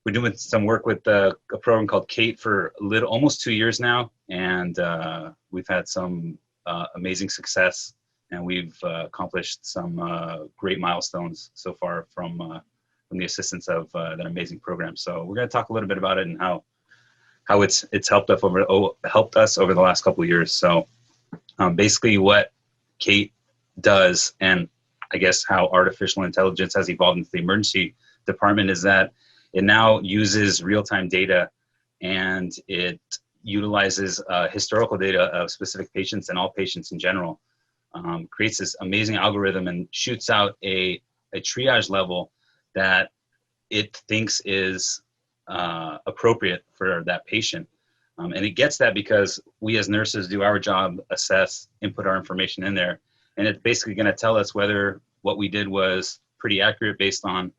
we're doing some work with a program called Kate for almost 2 years now, and we've had some amazing success, and we've accomplished some great milestones so far from the assistance of that amazing program. So we're going to talk a little bit about it and how it's helped us over the last couple of years. So basically, what Kate does, and I guess how artificial intelligence has evolved into the emergency department, is that it now uses real-time data, and it utilizes historical data of specific patients and all patients in general, creates this amazing algorithm and shoots out a triage level that it thinks is appropriate for that patient. And it gets that because we as nurses do our job, assess, input our information in there, and it's basically going to tell us whether what we did was pretty accurate based on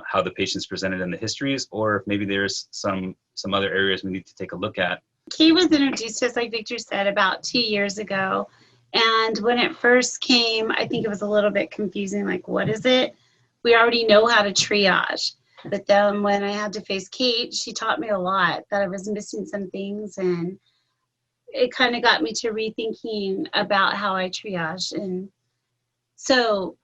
how the patient's presented in the histories, or if maybe there's some other areas we need to take a look at. Kate was introduced to us, like Victor said, about 2 years ago. And when it first came, I think it was a little bit confusing, like, what is it? We already know how to triage. But then when I had to face Kate, she taught me a lot, that I was missing some things. And it kind of got me to rethinking about how I triage. And so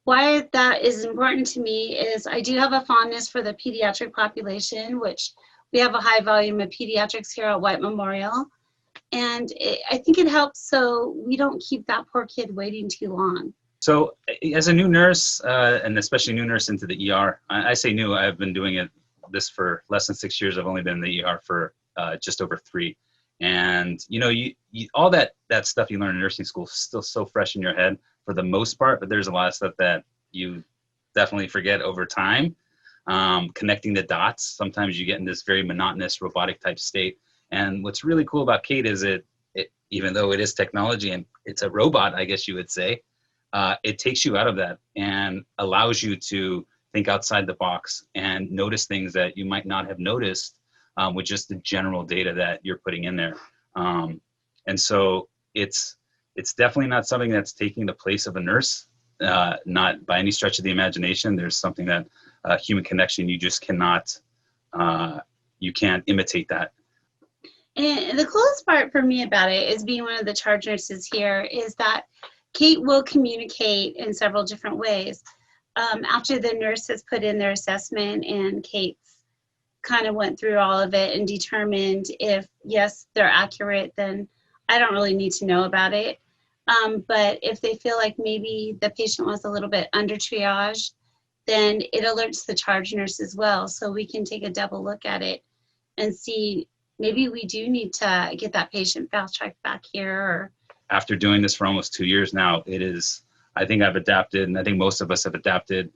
why that is important to me is I do have a fondness for the pediatric population, which we have a high volume of pediatrics here at White Memorial. And I think it helps so we don't keep that poor kid waiting too long. So as a new nurse, and especially new nurse into the ER, I say new, I've been doing this for less than 6 years. I've only been in the ER for just over 3. And, you all that stuff you learn in nursing school is still so fresh in your head for the most part, but there's a lot of stuff that you definitely forget over time. Connecting the dots, sometimes you get in this very monotonous robotic type state. And what's really cool about Kate is it even though it is technology and it's a robot, I guess you would say, it takes you out of that and allows you to think outside the box and notice things that you might not have noticed with just the general data that you're putting in there. And so it's definitely not something that's taking the place of a nurse, not by any stretch of the imagination. There's something that human connection, you just cannot, you can't imitate that. And the coolest part for me about it is being one of the charge nurses here is that Kate will communicate in several different ways. After the nurse has put in their assessment and Kate's kind of went through all of it and determined if, yes, they're accurate, then I don't really need to know about it. But if they feel like maybe the patient was a little bit under triage, then it alerts the charge nurse as well. So we can take a double look at it and see maybe we do need to get that patient fast tracked back here. Or after doing this for almost 2 years now, I think I've adapted, and I think most of us have adapted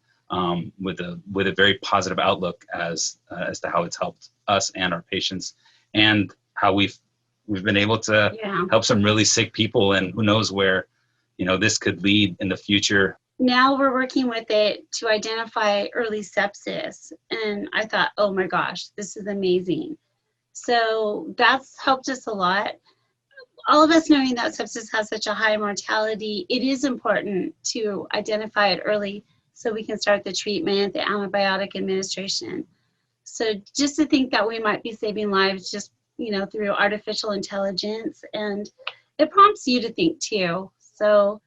with a very positive outlook as to how it's helped us and our patients, and how we've been able to help some really sick people, and who knows where this could lead in the future. Now we're working with it to identify early sepsis, and I thought, oh my gosh, this is amazing. So that's helped us a lot. All of us knowing that sepsis has such a high mortality, it is important to identify it early so we can start the treatment, the antibiotic administration. So just to think that we might be saving lives just, through artificial intelligence, and it prompts you to think too. So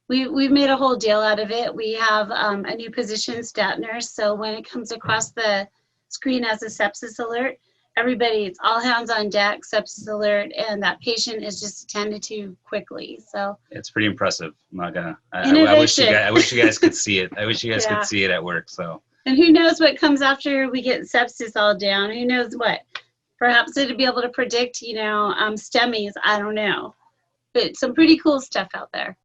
we've made a whole deal out of it. We have a new position, stat nurse. So when it comes across the screen as a sepsis alert, everybody, it's all hands on deck, sepsis alert, and that patient is just attended to quickly. So it's pretty impressive. I'm not gonna. I wish you guys could see it. I wish you guys could see it at work. So. And who knows what comes after we get sepsis all down? Who knows what? Perhaps it'd be able to predict, STEMIs. I don't know, but some pretty cool stuff out there.